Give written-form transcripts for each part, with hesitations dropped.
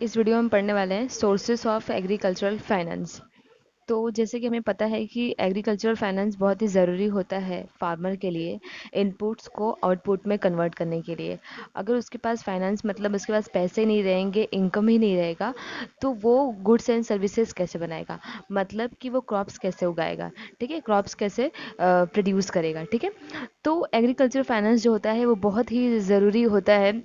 इस वीडियो में हम पढ़ने वाले हैं सोर्सेस ऑफ एग्रीकल्चरल फाइनेंस। तो जैसे कि हमें पता है कि एग्रीकल्चरल फाइनेंस बहुत ही ज़रूरी होता है फार्मर के लिए, इनपुट्स को आउटपुट में कन्वर्ट करने के लिए। अगर उसके पास फाइनेंस मतलब उसके पास पैसे नहीं रहेंगे, इनकम ही नहीं रहेगा, तो वो गुड्स एंड सर्विसेज कैसे बनाएगा, मतलब कि वो क्रॉप्स कैसे उगाएगा, ठीक है, क्रॉप्स कैसे प्रोड्यूस करेगा, ठीक है। तो एग्रीकल्चर फाइनेंस जो होता है वो बहुत ही ज़रूरी होता है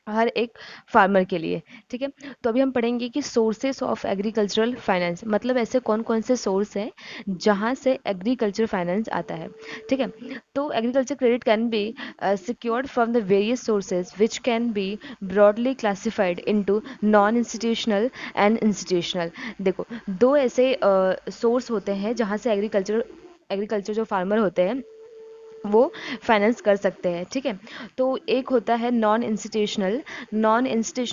हर एक फार्मर के लिए, ठीक है। तो अभी हम पढ़ेंगे कि सोर्सेस ऑफ एग्रीकल्चरल फाइनेंस, मतलब ऐसे कौन कौन से सोर्स हैं जहाँ से एग्रीकल्चर फाइनेंस आता है, ठीक है। तो agriculture credit can be secured from the various sources which can be broadly classified into non institutional and institutional. देखो, दो ऐसे सोर्स होते हैं जहाँ से एग्रीकल्चर जो फार्मर होते हैं वो फाइनेंस कर सकते हैं, ठीक है। तो एक होता है नॉन इंस्टीट्यूशनल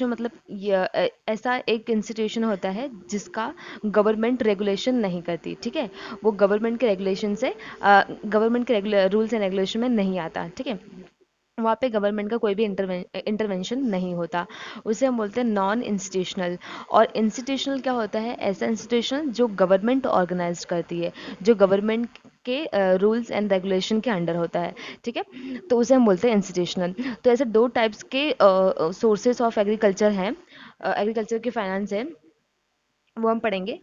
मतलब ऐसा एक इंस्टीट्यूशन होता है जिसका गवर्नमेंट रेगुलेशन नहीं करती, ठीक है। वो गवर्नमेंट के रूल्स एंड रेगुलेशन में नहीं आता, ठीक है। वहाँ पे गवर्नमेंट का कोई भी इंटरवेंशन नहीं होता, उसे हम बोलते हैं नॉन इंस्टीट्यूशनल। और इंस्टीट्यूशनल क्या होता है? ऐसा इंस्टीट्यूशन जो गवर्नमेंट ऑर्गेनाइज करती है, जो गवर्नमेंट के रूल्स एंड रेगुलेशन के अंडर होता है, ठीक है। तो उसे हम बोलते हैं इंस्टीट्यूशनल। तो ऐसे दो टाइप्स के सोर्सेस ऑफ एग्रीकल्चर हैं, एग्रीकल्चर के फाइनेंस है, वो हम पढ़ेंगे।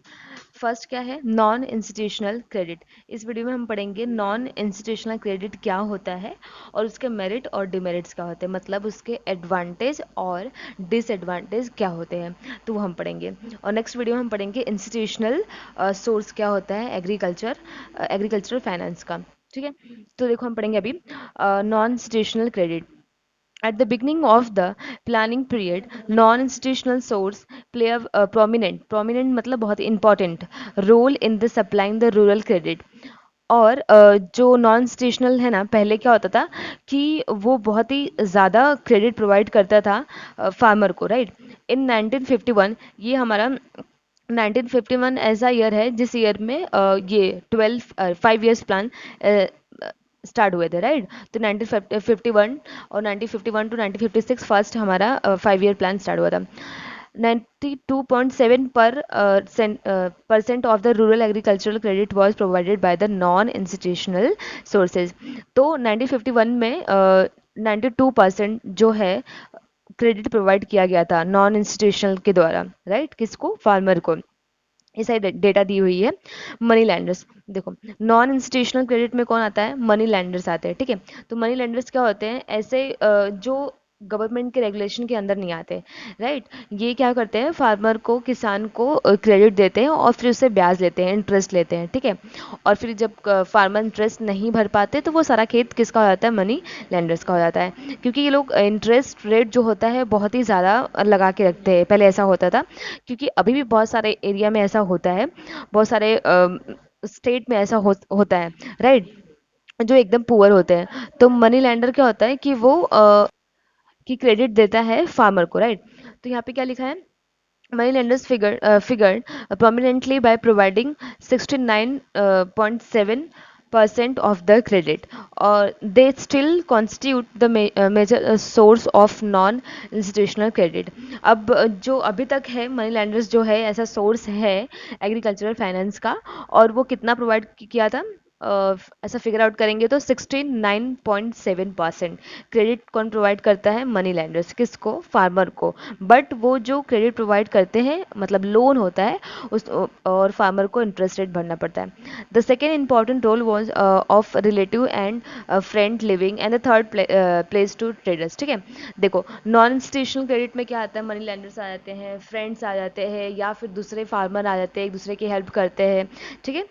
फर्स्ट क्या है? Non institutional credit. इस वीडियो में हम पढ़ेंगे नॉन इंस्टीट्यूशनल क्रेडिट क्या होता है और उसके मेरिट और डिमेरिट्स क्या होते हैं, मतलब उसके एडवांटेज और डिसएडवांटेज क्या होते हैं, तो वो हम पढ़ेंगे। और नेक्स्ट वीडियो में हम पढ़ेंगे इंस्टीट्यूशनल सोर्स क्या होता है एग्रीकल्चरल फाइनेंस का, ठीक है। तो देखो हम पढ़ेंगे अभी non institutional credit. At the beginning of the planning period, non-institutional source play a prominent मतलब बहुत important role in the supplying the rural credit। और जो नॉन इंस्टीट्यूशनल है ना, पहले क्या होता था कि वो बहुत ही ज़्यादा क्रेडिट प्रोवाइड करता था फार्मर को, राइट। इन 1951, ये हमारा 1951 ऐसा ईयर है जिस ईयर में ये 5 years प्लान स्टार्ट हुए थे, राइट। तो 1951 और 1951 टू 1956 फर्स्ट हमारा 5 year प्लान स्टार्ट हुआ था। 92.7 percent of the rural agricultural credit was provided by the non institutional sources. तो 1951 में 92% जो है क्रेडिट प्रोवाइड किया गया था नॉन इंस्टीट्यूशनल के द्वारा, राइट। किसको? फार्मर को। ये सारी डेटा दी हुई है। मनी लैंडर्स, देखो, नॉन इंस्टीट्यूशनल क्रेडिट में कौन आता है? मनी लैंडर्स आते हैं, ठीक है। तो मनी लैंडर्स क्या होते हैं? ऐसे जो गवर्नमेंट के रेगुलेशन के अंदर नहीं आते, राइट। ये क्या करते हैं? फार्मर को, किसान को क्रेडिट देते हैं और फिर उससे ब्याज लेते हैं, इंटरेस्ट लेते हैं, ठीक है। और फिर जब फार्मर इंटरेस्ट नहीं भर पाते तो वो सारा खेत किसका हो जाता है? मनी लैंडर्स का हो जाता है, क्योंकि ये लोग इंटरेस्ट रेट जो होता है बहुत ही ज़्यादा लगा के रखते हैं। पहले ऐसा होता था, क्योंकि अभी भी बहुत सारे एरिया में ऐसा होता है, बहुत सारे स्टेट में ऐसा होता है, राइट, जो एकदम पुअर होते हैं। तो मनी लैंडर क्या होता है कि वो कि क्रेडिट देता है फार्मर को, राइट। तो यहाँ पे क्या लिखा है? Money lenders figured prominently by providing 69.7% of the credit, or they still constitute the major source of non institutional credit। अब जो अभी तक है मनी लेंडर्स जो है ऐसा सोर्स है एग्रीकल्चरल फाइनेंस का, और वो कितना प्रोवाइड किया था? ऐसा फिगर आउट करेंगे तो 69.7% क्रेडिट कौन प्रोवाइड करता है? Money landers. किसको? फार्मर को। बट वो जो क्रेडिट प्रोवाइड करते हैं, मतलब लोन होता है उस, और फार्मर को इंटरेस्ट रेट भरना पड़ता है। The second important role was of relative and friend living, and the third place to traders, ठीक है। देखो, नॉन इंस्टीट्यूशनल क्रेडिट में क्या आता है? मनी लैंडर्स आ जाते हैं, फ्रेंड्स आ जाते हैं, या फिर दूसरे फार्मर आ जाते हैं, एक दूसरे की हेल्प करते हैं, ठीक है।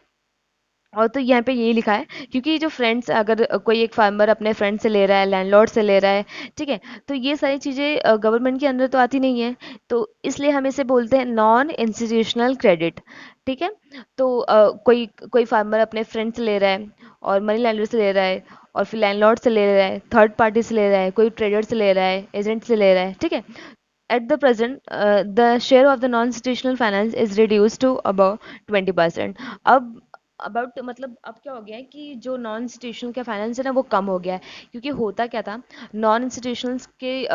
और तो यहाँ पे यही लिखा है, क्योंकि जो फ्रेंड्स, अगर कोई एक फार्मर अपने फ्रेंड से ले रहा है, लैंडलॉर्ड से ले रहा है, ठीक है, तो ये सारी चीज़ें गवर्नमेंट के अंदर तो आती नहीं है, तो इसलिए हम इसे बोलते हैं नॉन इंस्टीट्यूशनल क्रेडिट, ठीक है। तो कोई कोई फार्मर अपने फ्रेंड से ले रहा है, और मनी लैंडर से ले रहा है, और फिर लैंडलॉर्ड से ले रहा है, थर्ड पार्टी से ले रहा है, कोई ट्रेडर से ले रहा है, एजेंट से ले रहा है, ठीक है। At the present, the share of the non-institutional finance is reduced to about 20%। अब अबाउट मतलब अब क्या हो गया है कि जो नॉन इंस्टीट्यूशनल का फाइनेंस है ना वो कम हो गया है, क्योंकि होता क्या था, नॉन इंस्टीट्यूशंस के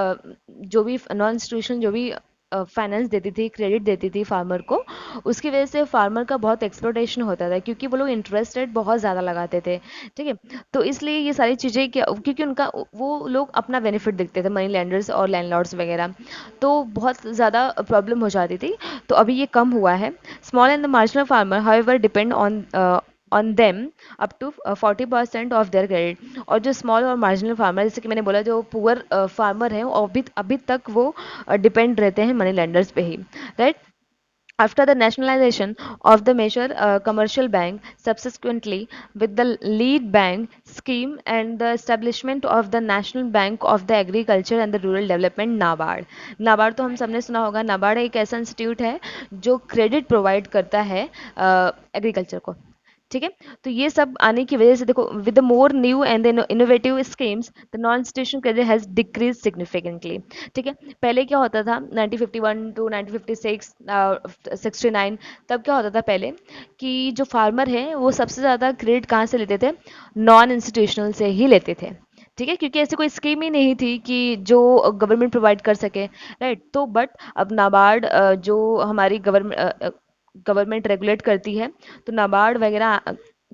जो भी नॉन इंस्टीट्यूशन जो भी फाइनेंस देती थी, क्रेडिट देती थी फार्मर को, उसकी वजह से फार्मर का बहुत एक्सप्लोटेशन होता था, क्योंकि वो लोग इंटरेस्ट रेट बहुत ज़्यादा लगाते थे। ठीक है, तो इसलिए ये सारी चीज़ें क्या, क्योंकि उनका वो लोग अपना बेनिफिट देखते थे, मनी लैंडर्स और लैंडलॉर्ड्स वगैरह, तो बहुत ज़्यादा प्रॉब्लम हो जाती थी। तो अभी ये कम हुआ है। Small and the marginal farmer however depend on them up to 40% of their credit. और जो स्मॉल और मार्जिनल फार्मर, जैसे कि मैंने बोला, जो पुअर फार्मर हैं, और अभी अभी तक वो डिपेंड रहते हैं मनी लेंडर्स पे ही, right. After the nationalization of the major commercial bank, subsequently with the lead bank scheme and the establishment of the National Bank of the Agriculture and the Rural Development NABARD। NABARD तो हम सबने सुना होगा। NABARD एक ऐसा institute है जो credit provide करता है एग्रीकल्चर को। ठीक है, तो ये सब आने की वजह से देखो, with the more new and innovative schemes the non institution credit has decrease significantly. ठीक है, पहले क्या होता था 1951 टू 1956 69, तब क्या होता था पहले कि जो फार्मर है वो सबसे ज़्यादा क्रेडिट कहाँ से लेते थे, नॉन इंस्टीट्यूशनल से ही लेते थे। ठीक है, क्योंकि ऐसी कोई स्कीम ही नहीं थी कि जो गवर्नमेंट प्रोवाइड कर सके, राइट। तो बट अब नाबार्ड जो हमारी गवर्नमेंट रेगुलेट करती है, तो नाबार्ड वगैरह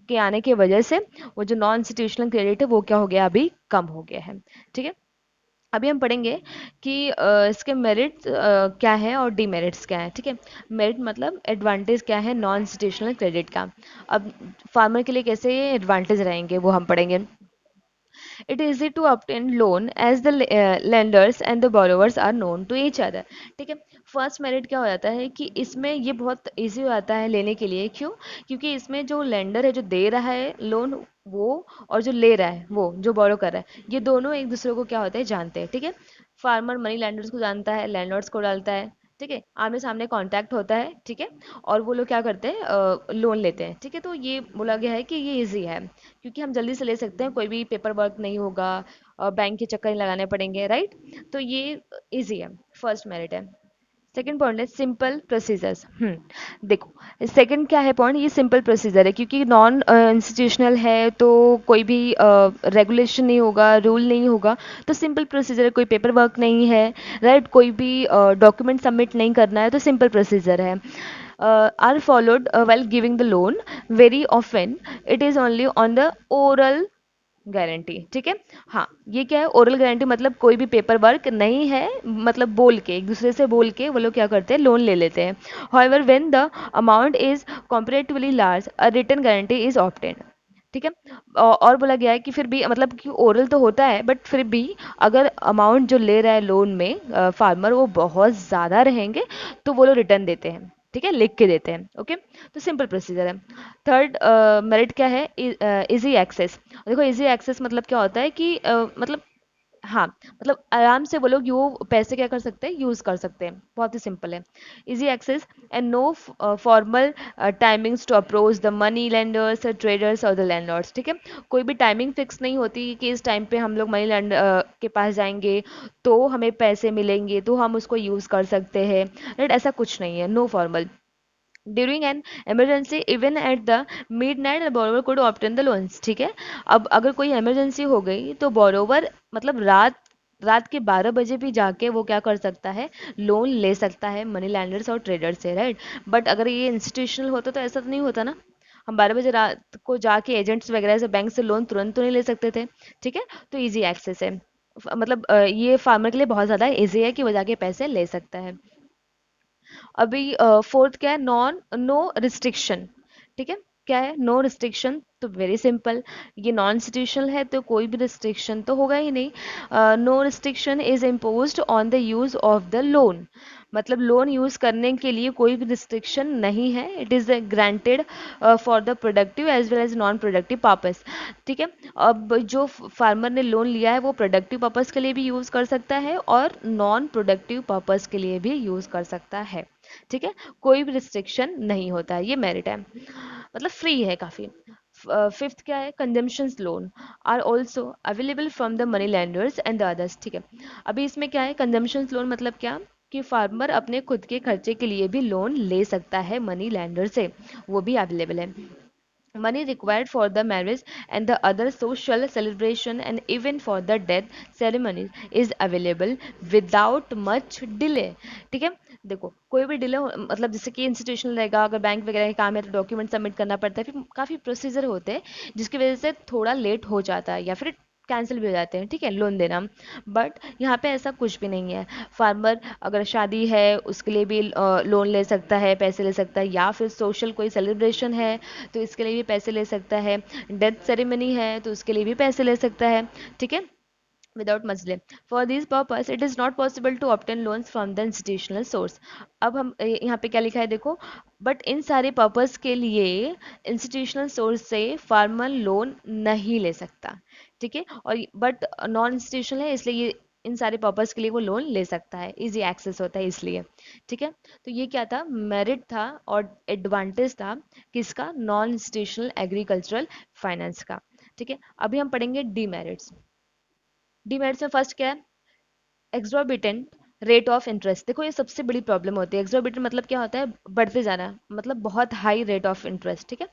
के आने की वजह से वो जो नॉन इंस्टीट्यूशनल क्रेडिट है वो क्या हो गया, अभी कम हो गया है। ठीक है, अभी हम पढ़ेंगे कि इसके मेरिट्स क्या है और डीमेरिट्स क्या है। ठीक है, मेरिट मतलब एडवांटेज क्या है नॉन इंस्टीट्यूशनल क्रेडिट का। अब फार्मर के लिए कैसे एडवांटेज रहेंगे वो हम पढ़ेंगे। It is easy to obtain loan as the lenders and the borrowers are known to each other। ठीक है, फर्स्ट मेरिट क्या हो जाता है कि इसमें ये बहुत इजी हो जाता है लेने के लिए। क्यों? क्योंकि इसमें जो लेंडर है, जो दे रहा है लोन वो, और जो ले रहा है वो, जो बोरो कर रहा है, ये दोनों एक दूसरे को क्या होते हैं, जानते हैं। ठीक है, फार्मर मनी लैंडर्स को जानता है, लैंडलॉर्ड्स को डालता है। ठीक है, आमने सामने कांटेक्ट होता है। ठीक है, और वो लोग क्या करते हैं, लोन लेते हैं। ठीक है, तो ये बोला गया है कि ये इजी है, क्योंकि हम जल्दी से ले सकते हैं, कोई भी पेपर वर्क नहीं होगा, बैंक के चक्कर नहीं लगाने पड़ेंगे, राइट। तो ये इजी है, फर्स्ट मेरिट है। सेकंड पॉइंट है सिंपल प्रोसीजर्स। देखो सेकंड क्या है पॉइंट, ये सिंपल प्रोसीजर है, क्योंकि नॉन इंस्टीट्यूशनल है तो कोई भी रेगुलेशन नहीं होगा, रूल नहीं होगा, तो सिंपल प्रोसीजर है, कोई पेपर वर्क नहीं है, राइट, कोई भी डॉक्यूमेंट सबमिट नहीं करना है, तो सिंपल प्रोसीजर है। Are followed while giving the loan, very often it is only on the oral guarantee. ठीक है, हाँ, ये क्या है, ओरल गारंटी मतलब कोई भी पेपर वर्क नहीं है, मतलब बोल के, एक दूसरे से बोल के वो लोग क्या करते हैं, लोन ले लेते हैं। However when the amount is comparatively large a written guarantee is obtained. ठीक है, और बोला गया है कि फिर भी, मतलब कि ओरल तो होता है बट फिर भी अगर अमाउंट जो ले रहा है लोन में फार्मर वो बहुत ज़्यादा रहेंगे, तो वो लोग रिटर्न देते हैं। ठीक है, लिख के देते हैं। ओके, तो सिंपल प्रोसीजर है। थर्ड मेरिट क्या है, इजी एक्सेस। देखो इजी एक्सेस मतलब क्या होता है कि मतलब, हाँ, मतलब आराम से वो लोग यू पैसे क्या कर सकते हैं, यूज़ कर सकते हैं, बहुत ही सिंपल है। Easy access and no formal timings to approach the money lenders, traders और द लैंडलॉर्ड्स। ठीक है, कोई भी टाइमिंग फिक्स नहीं होती कि इस टाइम पे हम लोग मनी लैंडर के पास जाएंगे तो हमें पैसे मिलेंगे, तो हम उसको यूज़ कर सकते हैं, राइट, ऐसा कुछ नहीं है, no formal. During an emergency even at the midnight borrower could obtain the loans. ठीक है, अब अगर कोई इमरजेंसी हो गई तो बोरोवर मतलब रात रात के 12 बजे भी जाके वो क्या कर सकता है, लोन ले सकता है मनी लैंडर्स और ट्रेडर्स से, राइट। बट अगर ये इंस्टीट्यूशनल होता तो ऐसा तो नहीं होता ना, हम 12 बजे रात को जाके एजेंट्स वगैरह से बैंक से लोन तुरंत तो नहीं ले सकते थे। ठीक है, तो ईजी एक्सेस है, मतलब ये फार्मर के लिए बहुत ज़्यादा ईजी है कि वो जाके पैसे ले सकता है। अभी फोर्थ क्या है, नो रिस्ट्रिक्शन। ठीक है, क्या है, नो रिस्ट्रिक्शन, तो वेरी सिंपल, ये नॉन इंस्टीट्यूशनल है तो कोई भी रिस्ट्रिक्शन तो होगा ही नहीं। No restriction is imposed on the use of the loan, मतलब लोन यूज करने के लिए कोई भी रिस्ट्रिक्शन नहीं है। It is granted for the productive as well as non productive purpose. ठीक है, अब जो फार्मर ने लोन लिया है वो प्रोडक्टिव पर्पस के लिए भी यूज कर सकता है और नॉन प्रोडक्टिव पर्पस के लिए भी यूज कर सकता है। ठीक है, कोई भी रिस्ट्रिक्शन नहीं होता है, ये मेरिट है, मतलब फ्री है काफ़ी। फिफ्थ क्या है, consumption loan are also available from the money lenders and the others. ठीक है, अभी इसमें क्या है, कंजम्पशन लोन मतलब क्या, कि फार्मर अपने खुद के खर्चे के लिए भी लोन ले सकता है मनी लैंडर से, वो भी अवेलेबल है। money required for the marriage and the other social celebration and even for the death ceremonies is available without much delay। ठीक है, देखो कोई भी डिले मतलब जैसे कि इंस्टीट्यूशनल रहेगा, अगर बैंक वगैरह के काम है तो डॉक्यूमेंट सबमिट करना पड़ता है, फिर काफ़ी प्रोसीजर होते हैं जिसकी वजह से थोड़ा लेट हो जाता है या फिर कैंसिल भी हो जाते हैं, ठीक है, लोन देना। बट यहाँ पे ऐसा कुछ भी नहीं है। फार्मर अगर शादी है उसके लिए भी लोन ले सकता है, पैसे ले सकता है, या फिर सोशल कोई सेलिब्रेशन है तो इसके लिए भी पैसे ले सकता है, डेथ सेरेमनी है तो उसके लिए भी पैसे ले सकता है, ठीक है, without much delay। For this purpose, it is not possible to obtain loans from the institutional source। अब हम यहाँ पे क्या लिखा है देखो, बट इन सारे पर्पस के लिए इंस्टीट्यूशनल सोर्स से फार्मर लोन नहीं ले सकता, ठीक है, और बट नॉन इंस्टीट्यूशनल है इसलिए ये इन सारे पर्पस के लिए वो लोन ले सकता है, इजी एक्सेस होता है इसलिए, ठीक है। तो ये क्या था, मेरिट था और एडवांटेज था किसका, नॉन इंस्टीट्यूशनल एग्रीकल्चरल फाइनेंस का, ठीक है। अभी हम पढ़ेंगे डीमेरिट्स। डीमेरिट्स में फर्स्ट क्या है, एक्सोर्बिटेंट रेट ऑफ इंटरेस्ट। देखो ये सबसे बड़ी प्रॉब्लम होती है, एक्सोर्बिटेंट मतलब क्या होता है, बढ़ते जाना, मतलब बहुत हाई रेट ऑफ इंटरेस्ट, ठीक है,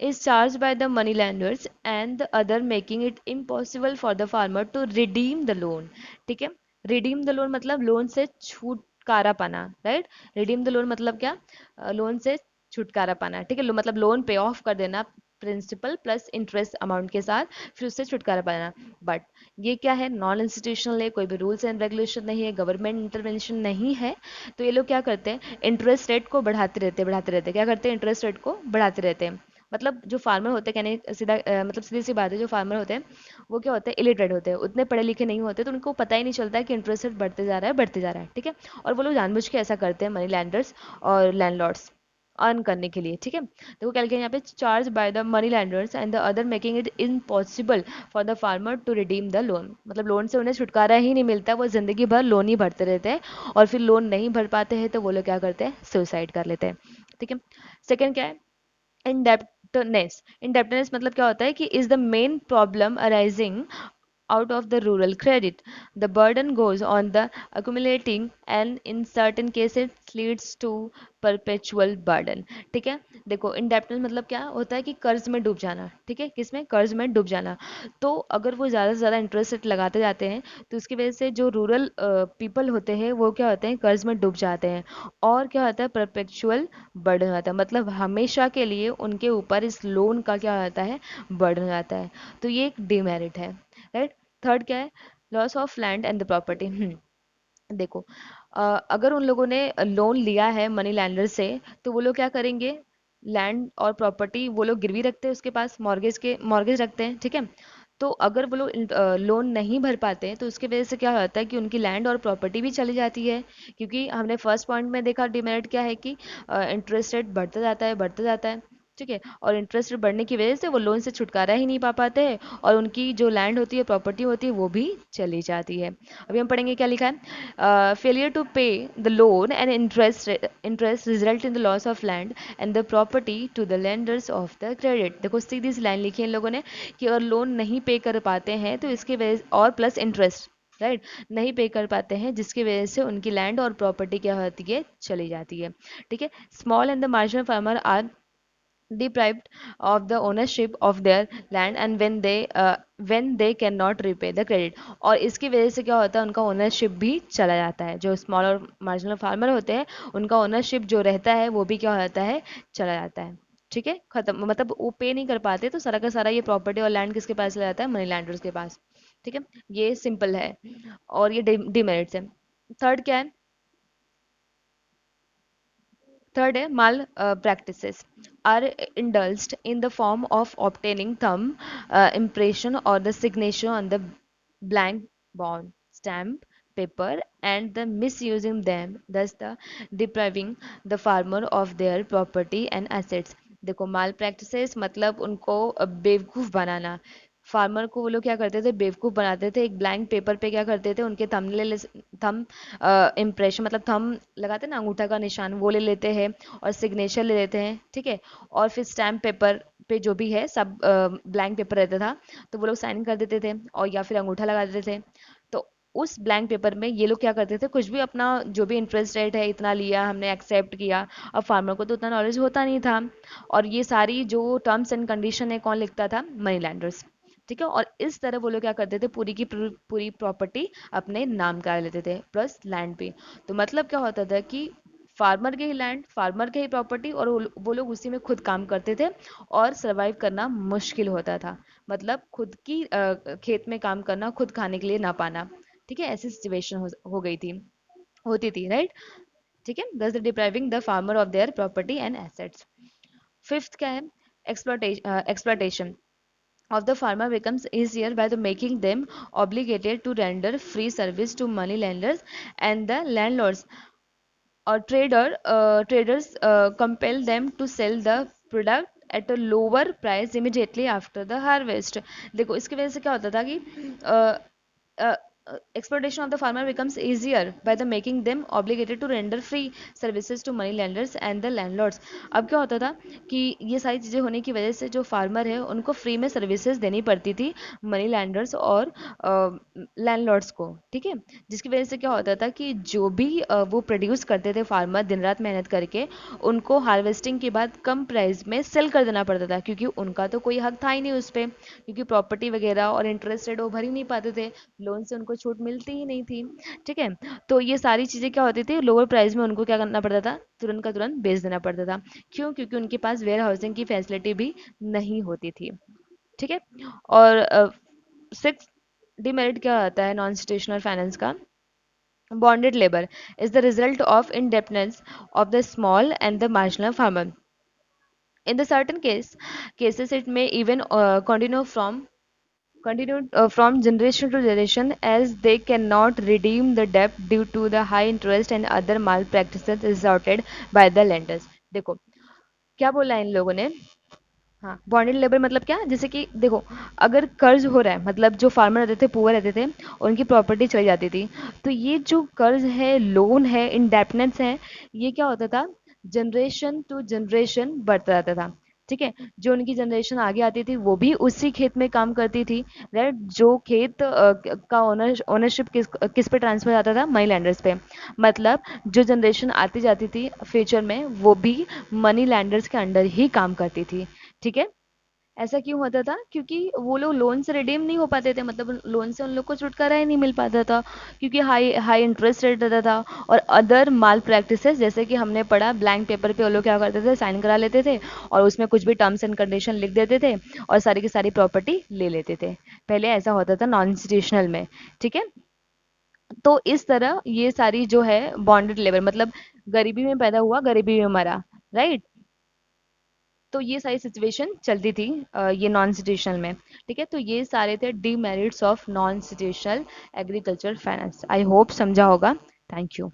is charge by the money lenders and the other making it impossible for the farmer to redeem the loan, ठीक है। रिडीम द लोन मतलब लोन से छुटकारा पाना, राइट। रिडीम द लोन मतलब क्या, लोन से छुटकारा पाना, ठीक है, मतलब लोन पे ऑफ कर देना प्रिंसिपल प्लस इंटरेस्ट अमाउंट के साथ, फिर उससे छुटकारा पाना। बट ये क्या है, नॉन इंस्टीट्यूशनल है, कोई भी रूल्स एंड रेगुलेशन नहीं है, गवर्नमेंट इंटरवेंशन नहीं है, तो ये लोग क्या करते हैं, इंटरेस्ट रेट को बढ़ाते रहते क्या करते हैं, इंटरेस्ट रेट को बढ़ाते रहते हैं। मतलब जो फार्मर होते हैं, कहने सीधा मतलब सीधी सी बात है, जो फार्मर होते हैं वो क्या होते हैं, इलिटरेट होते हैं, उतने पढ़े लिखे नहीं होते, तो उनको पता ही नहीं चलता है कि इंटरेस्ट रेट बढ़ते जा रहा है, बढ़ते जा रहा है, ठीक है। और वो लोग जानबूझ के ऐसा करते हैं, मनी लैंडर्स और लैंडलॉर्ड्स अर्न करने के लिए, ठीक है। देखो क्या लिखा है यहाँ पे, charge by the money lenders and the other making it impossible for the farmer to redeem the loan. मतलब लोन से उन्हें छुटकारा ही नहीं मिलता, वो जिंदगी भर लोन ही भरते रहते हैं, और फिर लोन नहीं भर पाते हैं तो वो लोग क्या करते हैं, सुसाइड कर लेते हैं, ठीक है। सेकेंड क्या है, indebtedness। indebtedness मतलब क्या होता है कि is the main problem arising out of the rural credit। The burden goes on the accumulating and in certain cases leads to perpetual burden। ठीक है, देखो indebtedness मतलब क्या होता है कि कर्ज में डूब जाना, ठीक है, किसमें, कर्ज में डूब जाना। तो अगर वो ज़्यादा से ज़्यादा इंटरेस्ट रेट लगाते जाते हैं तो उसकी वजह से जो रूरल पीपल होते हैं वो क्या होते हैं, कर्ज में डूब जाते हैं, और क्या होता है, परपेचुअल बर्डन होता है, मतलब हमेशा के लिए उनके ऊपर इस लोन का क्या होता है, बर्डन आता है। तो ये एक डिमेरिट है, राइट। थर्ड क्या है, loss of land and the property. देखो अगर उन लोगों ने लोन लिया है मनी लैंडर से तो वो लोग क्या करेंगे, लैंड और प्रॉपर्टी वो लोग गिरवी रखते हैं, उसके पास मॉर्गेज रखते हैं, ठीक है। तो अगर वो लोग लोन नहीं भर पाते हैं तो उसकी वजह से क्या होता है कि उनकी लैंड और प्रॉपर्टी भी चली जाती है, क्योंकि हमने फर्स्ट पॉइंट में देखा डिमेरिट क्या है कि इंटरेस्ट रेट बढ़ता जाता है, बढ़ता जाता है, ठीक है, और इंटरेस्ट रेट बढ़ने की वजह से वो लोन से छुटकारा ही नहीं पा पाते हैं, और उनकी जो लैंड होती है, प्रॉपर्टी होती है, वो भी चली जाती है। अभी हम पढ़ेंगे क्या लिखा है, failure to pay the loan and interest result in the loss of land and the property to the lenders of the credit. देखो सीधी सी लाइन लिखी है इन लोगों ने कि अगर लोन नहीं पे कर पाते हैं तो इसकी वजह और प्लस इंटरेस्ट, राइट, नहीं पे कर पाते हैं जिसकी वजह से उनकी लैंड और प्रॉपर्टी क्या होती है, चली जाती है, ठीक है। Small and the marginal farmer are deprived of the ownership of their land and when they cannot repay the credit। और इसकी वजह से क्या होता है, उनका ओनरशिप भी चला जाता है, जो स्मॉल और मार्जिनल फार्मर होते हैं उनका ओनरशिप जो रहता है वो भी क्या होता है, चला जाता है, ठीक है, खत्म, मतलब वो पे नहीं कर पाते तो सारा का सारा ये प्रॉपर्टी और लैंड किसके पास चला जाता है, मनी लैंडर्स के पास, ठीक है। ये सिंपल है और ये डिमेरिट्स है। थर्ड क्या है, थर्ड है माल practices are indulged in the form of obtaining thumb impression or the signature on the blank bond stamp paper and the misusing them, thus the depriving the farmer of their property and assets। देखो माल practices मतलब उनको बेवकूफ़ बनाना, farmer को वो लोग क्या करते थे, बेवकूफ़ बनाते थे, एक ब्लैंक पेपर पे क्या करते थे, उनके थम इम्प्रेशन मतलब थम लगाते हैं ना, अंगूठा का निशान, वो ले लेते हैं और सिग्नेचर ले लेते हैं, ठीक है, और फिर स्टैम्प पेपर पे जो भी है सब ब्लैंक पेपर रहता था तो वो लोग साइन कर देते थे और या फिर अंगूठा लगा देते थे। तो उस ब्लैंक पेपर में ये लोग क्या करते थे, कुछ भी अपना जो भी इंटरेस्ट रेट है इतना लिया, हमने एक्सेप्ट किया। अब फार्मर को तो उतना नॉलेज होता नहीं था, और ये सारी जो टर्म्स एंड कंडीशन है कौन लिखता था, मनी लैंडर्स। ठीक है, और इस तरह वो लोग क्या करते थे, पूरी की पूरी प्रॉपर्टी अपने नाम करा लेते थे, प्लस लैंड पे। तो मतलब क्या होता था कि फार्मर के ही लैंड, फार्मर के ही प्रॉपर्टी, और वो लोग उसी में खुद काम करते थे, और सरवाइव करना मुश्किल होता था। मतलब खुद की खेत में काम करना, खुद खाने के लिए ना पाना। ठीक है, ऐसी सिचुएशन हो गई थी, होती थी, राइट। ठीक है, दस depriving the farmer of their property and assets. Fifth क्या है, exploitation of the farmer becomes easier by the making them obligated to render free service to money lenders and the landlords, or traders compel them to sell the product at a lower price immediately after the harvest। देखो इसकी वजह से क्या होता था कि exploitation of the farmer becomes easier by the making them obligated to render free services to money lenders and the landlords। अब क्या होता था कि ये सारी चीज़ें होने की वजह से जो फार्मर है उनको फ्री में सर्विसेज देनी पड़ती थी मनी लैंडर्स और लैंडलॉर्ड्स को। ठीक है, जिसकी वजह से क्या होता था कि जो भी वो प्रोड्यूस करते थे फार्मर दिन रात मेहनत करके, उनको हार्वेस्टिंग के बाद कम प्राइस में सेल कर देना पड़ता था, क्योंकि उनका तो कोई हक था ही नहीं उस पर, क्योंकि प्रॉपर्टी वगैरह और इंटरेस्ट रेट वो भर ही नहीं पाते थे, लोन से उनको छूट मिलती ही नहीं थी। ठीक है, तो ये सारी चीज़ें क्या होती थी, लोअर प्राइस में उनको क्या करना पड़ता था, तुरंत का तुरंत बेच देना पड़ता था। क्यों? क्योंकि उनके पास वेयर हाउसिंग की फैसिलिटी भी नहीं होती थी। ठीक है, और सिक्स डिमेरिट क्या आता है नॉन इंस्टीट्यूशनल फाइनेंस का, bonded labor is the result of indebtedness of the small and the marginal farmer. In the certain cases, it may even continue from generation to generation, as they cannot redeem the debt due to the high interest and other malpractices resorted by the lenders। देखो क्या बोला है इन लोगों ने। हाँ, bonded labour मतलब क्या, जैसे कि देखो, अगर कर्ज हो रहा है, मतलब जो फार्मर रहते थे, पुअर रहते थे, उनकी प्रॉपर्टी चली जाती थी, तो ये जो कर्ज है, लोन है, इंडेप्टनेस है, ये क्या होता था, जनरेशन टू जनरेशन बढ़ता रहता था। ठीक है, जो उनकी जनरेशन आगे आती थी वो भी उसी खेत में काम करती थी, राइट। जो खेत का ओनरशिप किस पे ट्रांसफर आता था, मनी लैंडर्स पे। मतलब जो जनरेशन आती जाती थी फ्यूचर में, वो भी मनी लैंडर्स के अंडर ही काम करती थी। ठीक है, ऐसा क्यों होता था, क्योंकि वो लोग लोन से रिडीम नहीं हो पाते थे, मतलब लोन से उन लोग को छुटकारा ही नहीं मिल पाता था, क्योंकि हाई हाई इंटरेस्ट रेट रहता था। और अदर माल प्रैक्टिसेस, जैसे कि हमने पढ़ा, ब्लैंक पेपर पे वो लोग क्या करते थे, साइन करा लेते थे, और उसमें कुछ भी टर्म्स एंड कंडीशन लिख देते थे, और सारी की सारी प्रॉपर्टी ले लेते थे। पहले ऐसा होता था नॉन इंस्टीट्यूशनल में। ठीक है, तो इस तरह ये सारी जो है बॉन्डेड लेबर, मतलब गरीबी में पैदा हुआ, गरीबी में मरा, राइट। तो ये सारी सिचुएशन चलती थी ये नॉन इंस्टीट्यूशनल में। ठीक है, तो ये सारे थे demerits of non institutional agriculture finance. I hope समझा होगा। Thank you.